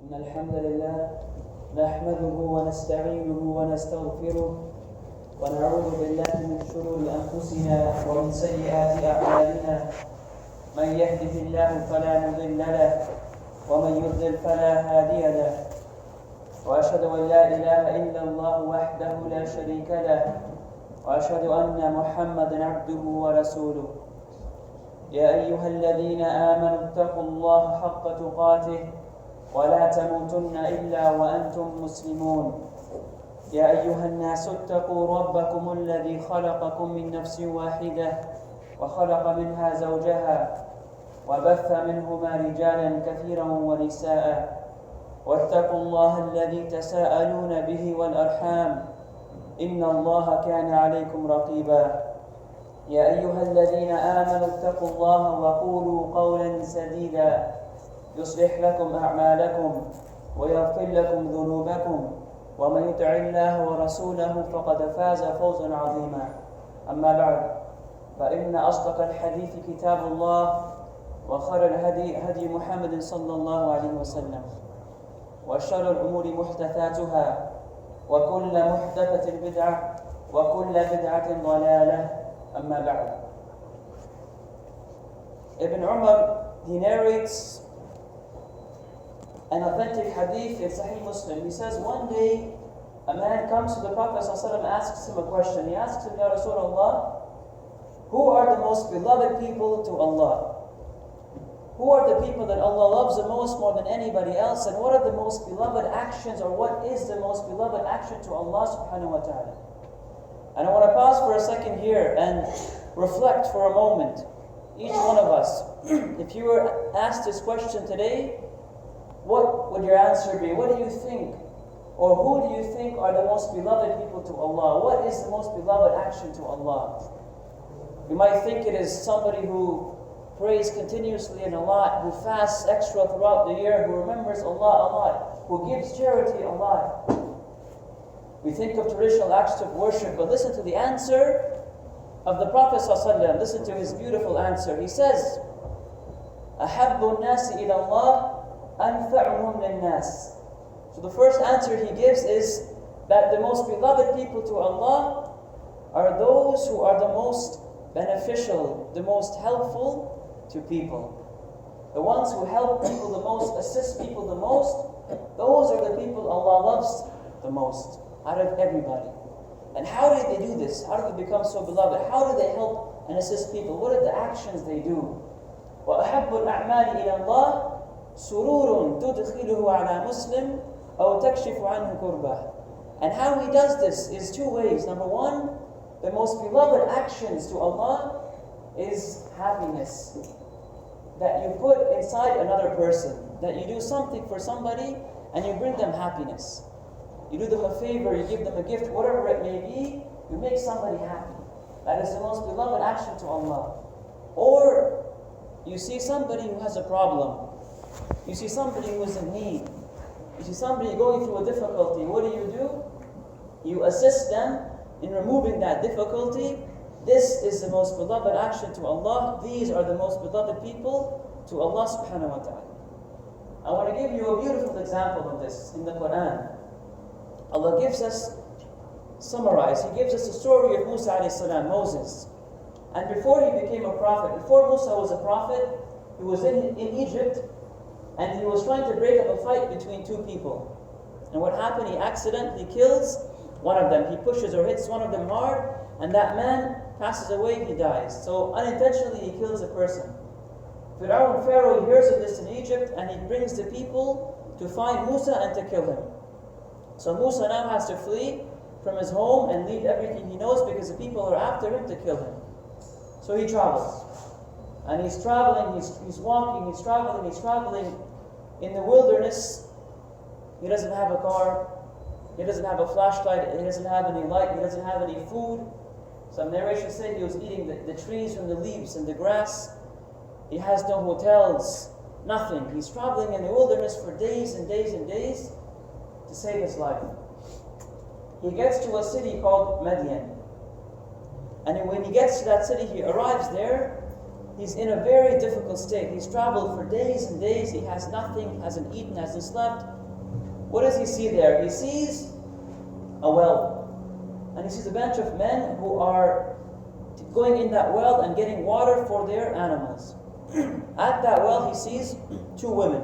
إن الحمد لله نحمده ونستعينه ونستغفره ونعوذ بالله من شرور أنفسنا ومن سيئات أعمالنا. من يهده الله فلا مضل له ومن يضلل فلا هادي له. وأشهد أن لا إله إلا الله وحده لا شريك له وأشهد أن محمدا عبده ورسوله. يا أيها الذين آمنوا اتقوا الله حق تقاته ولا تموتن إلا وأنتم مسلمون. يا أيها الناس اتقوا ربكم الذي خلقكم من نفس واحدة وخلق منها زوجها وبث منهما رجالا كثيرا ونساء واتقوا الله الذي تساءلون به والأرحام إن الله كان عليكم رقيبا. يا أيها الذين آمنوا اتقوا الله وقولوا قولا سديدا يصلح لكم أعمالكم ويغفر لكم ذنوبكم ومن يطع الله ورسوله فقد فاز فوزا عظيما. أما بعد، فإن أصدق الحديث كتاب الله وخير الهدي هدي محمد صلى الله عليه وسلم وشر الأمور محدثاتها وكل محدثة بدعة وكل بدعة ضلالة. أما بعد. Ibn Umar, he narrates an authentic hadith in Sahih Muslim. He says, one day a man comes to the Prophet ﷺ and asks him a question. He asks him, Ya Rasulullah, who are the most beloved people to Allah? Who are the people that Allah loves the most more than anybody else? And what are the most beloved actions, or what is the most beloved action to Allah subhanahu wa ta'ala? And I want to pause for a second here and reflect for a moment. Each one of us, if you were asked this question today, what would your answer be? What do you think? Or who do you think are the most beloved people to Allah? What is the most beloved action to Allah? You might think it is somebody who prays continuously and a lot, who fasts extra throughout the year, who remembers Allah a lot, who gives charity a lot. We think of traditional acts of worship, but listen to the answer of the Prophet ﷺ. Listen to his beautiful answer. He says, أَحَبُّ النَّاسِ إِلَى اللَّهِ أَنْفَعُهُمْ لِلنَّاسِ. So the first answer he gives is that the most beloved people to Allah are those who are the most beneficial, the most helpful to people. The ones who help people the most, assist people the most, those are the people Allah loves the most out of everybody. And how do they do this? How do they become so beloved? How do they help and assist people? What are the actions they do? وَأَحَبُّ الْأَعْمَالِ إِلَى اللَّهِ سُرُورٌ تُدْخِلُهُ عَلَى مُسْلِمٍ أَوْ تَكْشِفُ عَنْهُ كُرْبَهُ. And how he does this is two ways. Number one, the most beloved actions to Allah is happiness. That you put inside another person. That you do something for somebody and you bring them happiness. You do them a favor, you give them a gift, whatever it may be, you make somebody happy. That is the most beloved action to Allah. Or you see somebody who has a problem. You see somebody who is in need. You see somebody going through a difficulty. What do? You assist them in removing that difficulty. This is the most beloved action to Allah. These are the most beloved people to Allah subhanahu wa ta'ala. I want to give you a beautiful example of this in the Quran. Allah gives us, summarize, He gives us the story of Musa alayhi salam, Moses. And before he became a prophet, before Musa was a prophet, he was in Egypt, and he was trying to break up a fight between two people. And what happened? He accidentally kills one of them. He pushes or hits one of them hard, and that man passes away, he dies. So unintentionally he kills a person. Pharaoh hears of this in Egypt, and he brings the people to find Musa and to kill him. So Musa now has to flee from his home and leave everything he knows because the people are after him to kill him. So he travels. And he's traveling, he's walking, he's traveling in the wilderness. He doesn't have a car, he doesn't have a flashlight, he doesn't have any light, he doesn't have any food. Some narrations say he was eating the trees from the leaves and the grass. He has no hotels, nothing. He's traveling in the wilderness for days and days and days to save his life. He gets to a city called Madian. And when he gets to that city, he arrives there. He's in a very difficult state. He's traveled for days and days. He has nothing, hasn't eaten, hasn't slept. What does he see there? He sees a well. And he sees a bunch of men who are going in that well and getting water for their animals. At that well, he sees two women.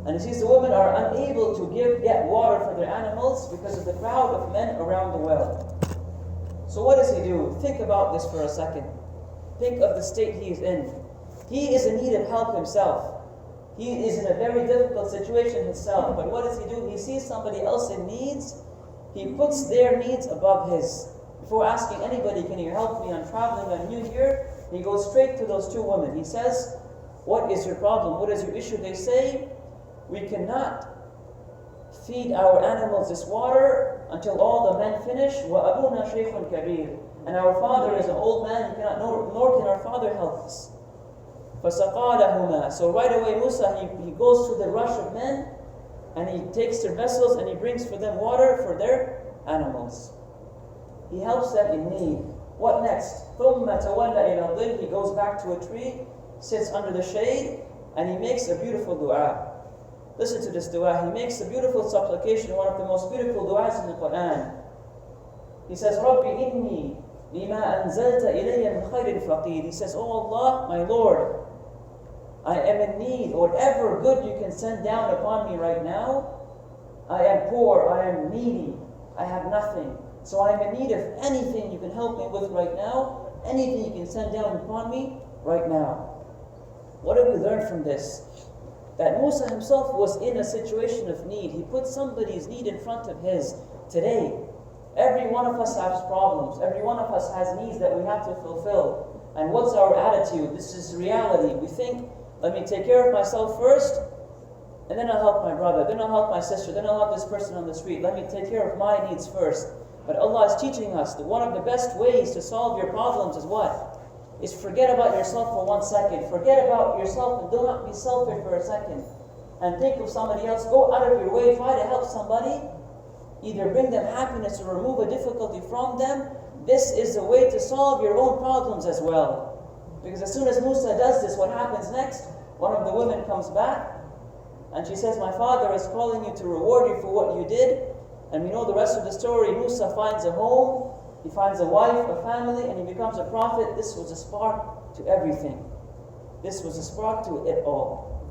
And he sees the women are unable to get water for their animals because of the crowd of men around the well. So what does he do? Think about this for a second. Think of the state he is in. He is in need of help himself. He is in a very difficult situation himself. But what does he do? He sees somebody else in needs. He puts their needs above his. Before asking anybody, can you help me? I'm traveling, I'm new here. He goes straight to those two women. He says, what is your problem? What is your issue? They say, we cannot feed our animals this water until all the men finish. وَأَبُونَا شَيْخٌ كَبِيرٌ. And our father is an old man, nor can our father help us. فَسَقَالَهُمَا. So right away Musa, he goes to the rush of men, and he takes their vessels and he brings for them water for their animals. He helps them in need. What next? ثُمَّ تَوَلَّ إِلَى الظِّلِّ. He goes back to a tree, sits under the shade, and he makes a beautiful dua. Listen to this dua. He makes a beautiful supplication, one of the most beautiful du'as in the Quran. He says, رَبِّ إِنِّي لِمَا أَنزَلْتَ إِلَيَّ مِنْ خَيْرٍ فَقِيرٍ. He says, oh Allah, my Lord, I am in need. Whatever good you can send down upon me right now, I am poor, I am needy, I have nothing. So I am in need of anything you can help me with right now, anything you can send down upon me right now. What do we learn from this? That Musa himself was in a situation of need. He put somebody's need in front of his. Today, every one of us has problems. Every one of us has needs that we have to fulfill. And what's our attitude? This is reality. We think, let me take care of myself first, and then I'll help my brother, then I'll help my sister, then I'll help this person on the street. Let me take care of my needs first. But Allah is teaching us that one of the best ways to solve your problems is what? Is forget about yourself for 1 second. Forget about yourself and do not be selfish for a second. And think of somebody else. Go out of your way. Try to help somebody. Either bring them happiness or remove a difficulty from them. This is the way to solve your own problems as well. Because as soon as Musa does this, what happens next? One of the women comes back and she says, my father is calling you to reward you for what you did. And we know the rest of the story. Musa finds a home. He finds a wife, a family, and he becomes a prophet. This was a spark to everything. This was a spark to it all.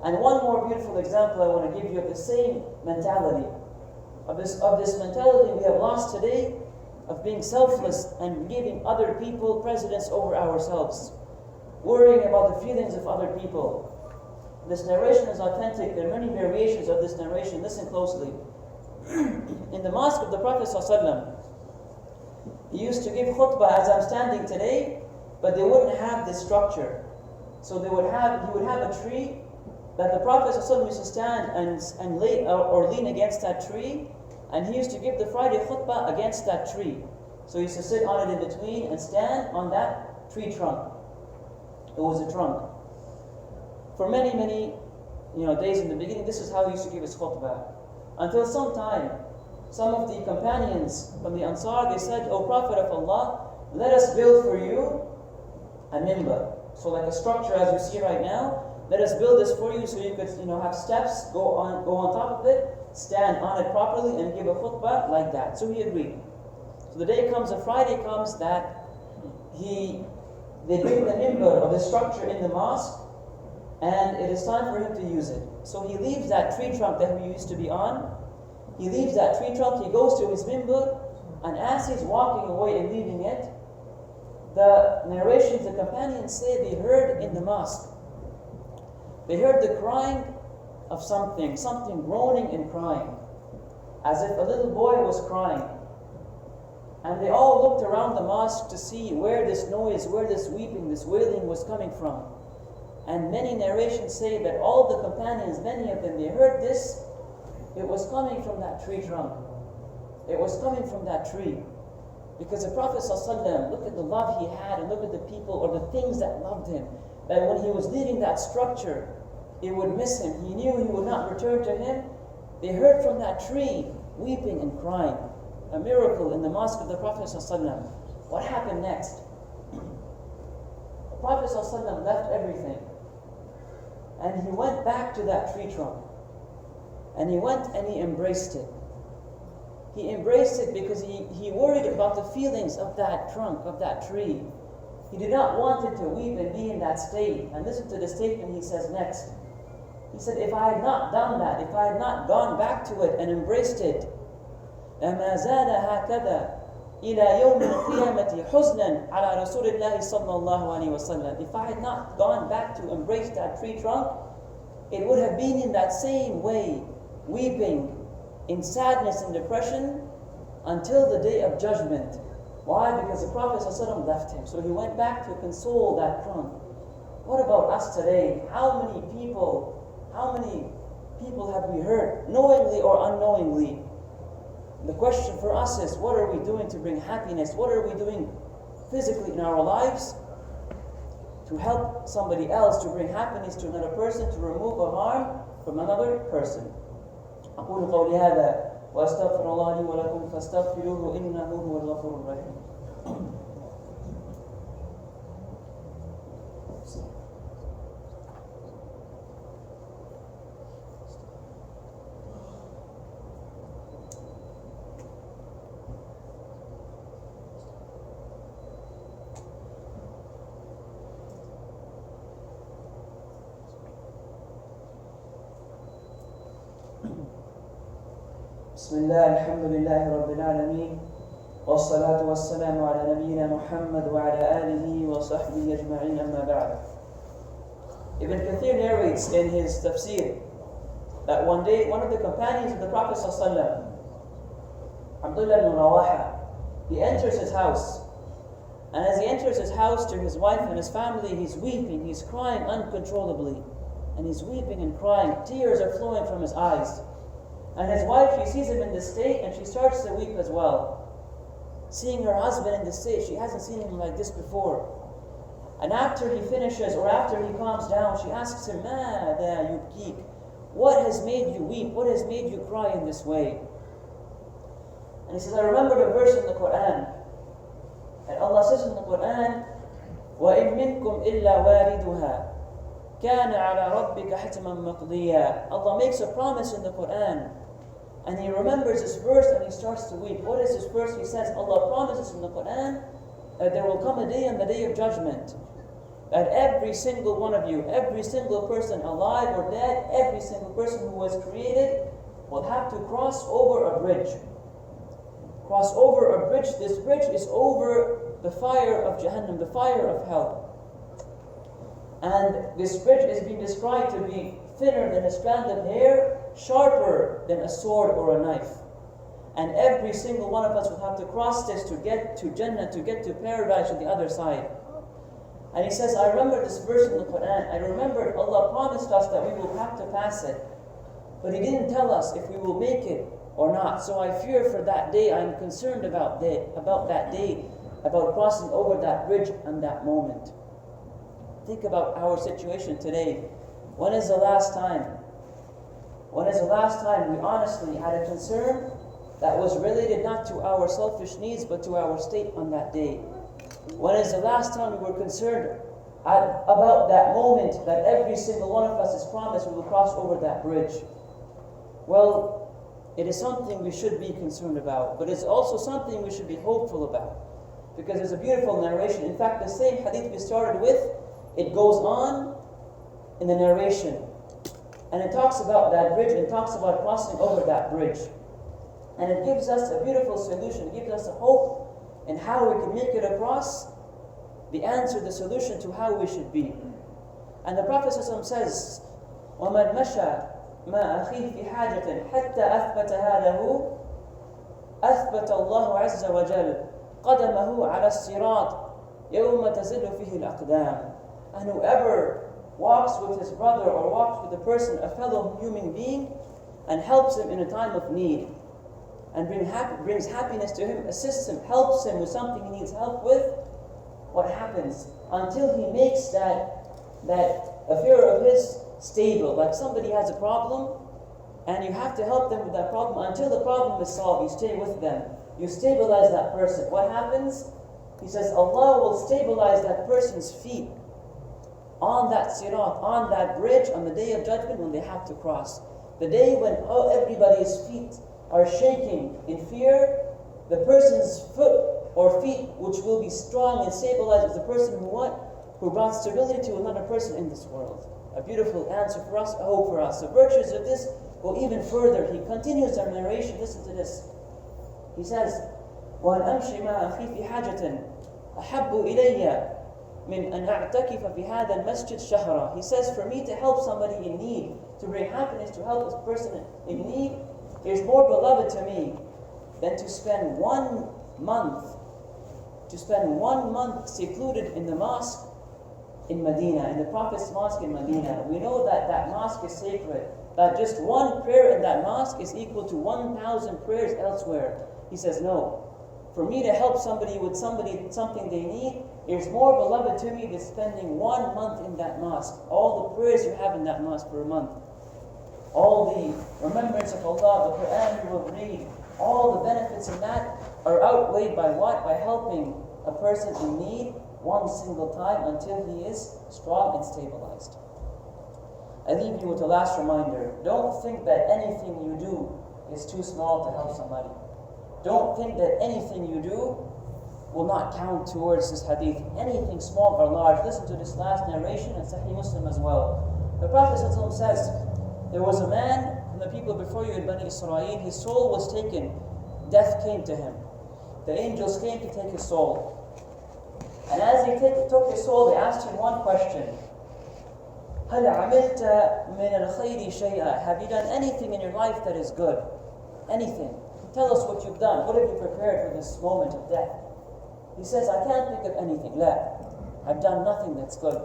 And one more beautiful example I want to give you of the same mentality. Of this mentality we have lost today, of being selfless and giving other people precedence over ourselves. Worrying about the feelings of other people. This narration is authentic. There are many variations of this narration. Listen closely. In the mosque of the Prophet ﷺ, he used to give khutbah as I'm standing today, but they wouldn't have this structure. So he would have a tree that the Prophet ﷺ used to stand and lay or lean against that tree, and he used to give the Friday khutbah against that tree. So he used to sit on it in between and stand on that tree trunk. It was a trunk. For many days in the beginning, this is how he used to give his khutbah. Until some time, some of the companions from the Ansar, they said, O Prophet of Allah, let us build for you a mimbar. So like a structure as you see right now, let us build this for you so you could have steps, go on top of it, stand on it properly and give a khutbah like that. So he agreed. So the day comes, a Friday comes that they bring the mimbar of the structure in the mosque, and it is time for him to use it. So he leaves that tree trunk that he used to be on. He leaves that tree trunk, he goes to his mimbar, and as he's walking away and leaving it, the narrations, the companions say they heard in the mosque. They heard the crying of something groaning and crying, as if a little boy was crying. And they all looked around the mosque to see where this noise, where this weeping, this wailing was coming from. And many narrations say that all the companions, many of them, they heard this. It was coming from that tree trunk. It was coming from that tree. Because the Prophet ﷺ, look at the love he had and look at the people or the things that loved him. That when he was leaving that structure, it would miss him. He knew he would not return to him. They heard from that tree, weeping and crying. A miracle in the mosque of the Prophet ﷺ. What happened next? Prophet ﷺ left everything and he went back to that tree trunk. And he went and he embraced it. He embraced it because he worried about the feelings of that trunk, of that tree. He did not want it to weep and be in that state. And listen to the statement he says next. He said, if I had not done that, if I had not gone back to it and embraced it, لَمَا زَادَ هَكَذَا إِلَى يَوْمِ الْقِيَامَةِ حُزْنًا عَلَى رَسُولِ اللَّهِ صَلَّى اللَّهُ عَلَيْهِ وَسَلَّمَ. If I had not gone back to embrace that tree trunk, it would have been in that same way, weeping in sadness and depression until the day of judgment. Why? Because the Prophet ﷺ left him. So he went back to console that trunk. What about us today? How many people have we hurt, knowingly or unknowingly? The question for us is, what are we doing to bring happiness? What are we doing physically in our lives to help somebody else, to bring happiness to another person, to remove a harm from another person? أقول قولي هذا وأستغفر الله لي ولكم فاستغفروه إنه هو الغفور الرحيم. بسم الله الحمد لله رب العالمين والصلاة والسلام على نبينا محمد وعلى آله وصحبه أجمعين أما بعد. Ibn Kathir narrates in his tafsir that one day one of the companions of the Prophet ﷺ, Abdullah ibn Rawaha, he enters his house, and as he enters his house to his wife and his family, he's weeping, he's crying uncontrollably, and he's weeping and crying, tears are flowing from his eyes. And his wife, she sees him in this state and she starts to weep as well. Seeing her husband in this state, she hasn't seen him like this before. And after he finishes, or after he calms down, she asks him, ماذا يبكيك? What has made you weep? What has made you cry in this way? And he says, I remembered a verse in the Quran. And Allah says in the Quran, وَإِن مِّنكُمْ إِلَّا وَارِدُهَا كَانَ عَلَى رَبِّكَ حَتْمًا مَقْضِيًّا. Allah makes a promise in the Quran. And he remembers this verse and he starts to weep. What is this verse? He says, Allah promises in the Quran that there will come a day on the day of judgment that every single one of you, every single person alive or dead, every single person who was created will have to cross over a bridge. Cross over a bridge. This bridge is over the fire of Jahannam, the fire of hell. And this bridge is being described to be thinner than a strand of hair, sharper than a sword or a knife. And every single one of us will have to cross this to get to Jannah, to get to paradise on the other side. And he says, I remember this verse in the Quran. I remember Allah promised us that we will have to pass it. But He didn't tell us if we will make it or not. So I fear for that day. I'm concerned about that day, about crossing over that bridge and that moment. Think about our situation today. When is the last time? When is the last time we honestly had a concern that was related not to our selfish needs but to our state on that day? When is the last time we were concerned about that moment that every single one of us is promised we will cross over that bridge? Well, it is something we should be concerned about, but it's also something we should be hopeful about, because there's a beautiful narration. In fact, the same hadith we started with, it goes on in the narration, and it talks about that bridge, and talks about crossing over that bridge. And it gives us a beautiful solution, it gives us a hope in how we can make it across, the answer, the solution to how we should be. And the Prophet ﷺ says, وَمَنْ مَشَى مَا أَخِيهِ فِي حَاجَةٍ حَتَّى أَثْبَتَ هَذَهُ أَثْبَتَ اللَّهُ عَزَّ وَجَلَّ قَدَمَهُ عَلَى الصِّرَاطِ يَوْمَ تَزِلُّ فِيهِ الْأَقْدَامِ. And whoever walks with his brother or walks with a person, a fellow human being, and helps him in a time of need, and brings happiness to him, assists him, helps him with something he needs help with, what happens? Until he makes that affair of his stable. Like somebody has a problem, and you have to help them with that problem until the problem is solved. You stay with them. You stabilize that person. What happens? He says Allah will stabilize that person's feet on that sirat, on that bridge, on the day of judgment when they have to cross. The day when everybody's feet are shaking in fear, the person's foot or feet which will be strong and stabilized is the person who what? Who brought stability to another person in this world. A beautiful answer for us, a hope for us. The virtues of this go even further. He continues our narration. Listen to this. He says, وَأَنْ أَمْشِي مَعَ أَخِي فِي حَاجَةٍ أَحَبُّ إِلَيَّ مِنْ أَنْ أَعْتَكِفَ فِي هَذَا الْمَسْجِدِ شَهْرًا. He says, for me to help somebody in need, to bring happiness, to help this person in need, is more beloved to me than to spend 1 month, secluded in the mosque in Medina, in the Prophet's mosque in Medina. We know that that mosque is sacred, that just one prayer in that mosque is equal to 1,000 prayers elsewhere. He says, no. For me to help somebody with something they need, is more beloved to me than spending 1 month in that mosque. All the prayers you have in that mosque for a month, all the remembrance of Allah, the Quran you will read, all the benefits in that are outweighed by what? By helping a person in need one single time until he is strong and stabilized. I leave you with a last reminder. Don't think that anything you do is too small to help somebody. Don't think that anything you do will not count towards this hadith. Anything small or large. Listen to this last narration in Sahih Muslim as well. The Prophet ﷺ says, there was a man from the people before you in Bani Israel. His soul was taken. Death came to him. The angels came to take his soul. And as they took his soul, they asked him one question. هَلْ عَمِلْتَ مِنَ الْخَيْرِ شَيْئًا? Have you done anything in your life that is good? Anything. Tell us what you've done. What have you prepared for this moment of death? He says, I can't think of anything. La. I've done nothing that's good.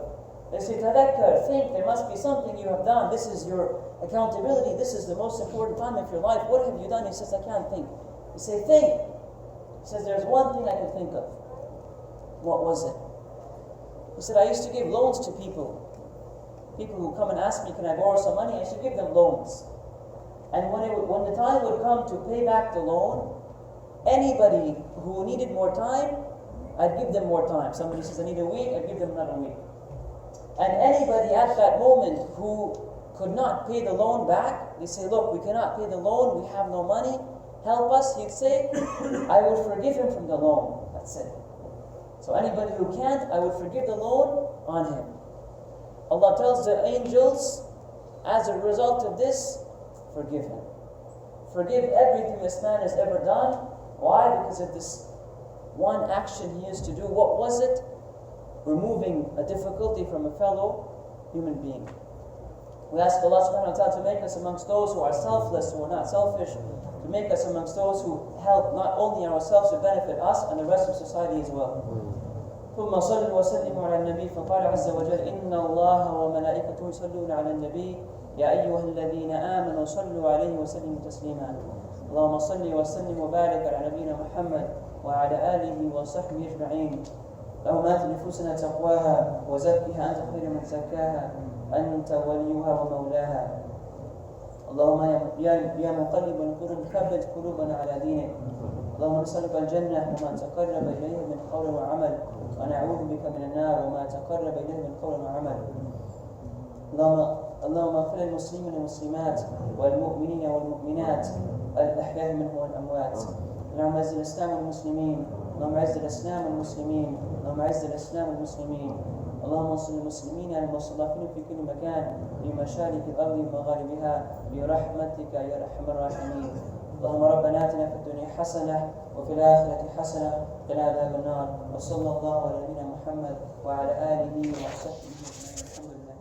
They say, Tadhakkar, think, there must be something you have done. This is your accountability. This is the most important time of your life. What have you done? He says, I can't think. You say, think. He says, there's one thing I can think of. What was it? He said, I used to give loans to people. People who come and ask me, can I borrow some money? I used to give them loans. And when the time would come to pay back the loan, anybody who needed more time, I'd give them more time. Somebody says, I need a week, I'd give them another week. And anybody at that moment who could not pay the loan back, they say, look, we cannot pay the loan, we have no money, help us. He'd say, I will forgive him from the loan. That's it. So anybody who can't, I would forgive the loan on him. Allah tells the angels, as a result of this, forgive him. Forgive everything this man has ever done. Why? Because of this one action he used to do. What was it? Removing a difficulty from a fellow human being. We ask Allah subhanahu wa ta'ala to make us amongst those who are selfless, who are not selfish, to make us amongst those who help not only ourselves to benefit us and the rest of society as well. ثم صلوا وسلموا على النبي فقال عز وجل إن الله وملائكته يصلون على النبي يا أيها الذين آمنوا صلوا عليه وسلموا تسليما اللهم صل وسلم وبارك على نبينا محمد وعلى آله وصحبه أجمعين اللهم آت نفوسنا تقواها وزكها أنت خير من زكاها أنت وليها ومولاها اللهم يا مقلب القلوب ثبت قلوبنا على دينك اللهم نسألك الجنة وما تقرب إليه من قول وعمل ونعوذ بك من النار وما تقرب إليه من قول وعمل اللهم اغفر للمسلمين والمسلمات والمؤمنين والمؤمنات الأحياء منهم والأموات اللهم اعز الإسلام والمسلمين اللهم اعز الإسلام والمسلمين اللهم اعز الإسلام والمسلمين اللهم انصر المسلمين المستضعفين في كل مكان في مشارق الأرض ومغاربها برحمتك يا أرحم الراحمين اللهم ربنا آتنا في الدنيا حسنة وفي الآخرة حسنة وقنا عذاب النار وصلى الله على نبينا محمد وعلى آله وصحبه أجمعين الحمد لله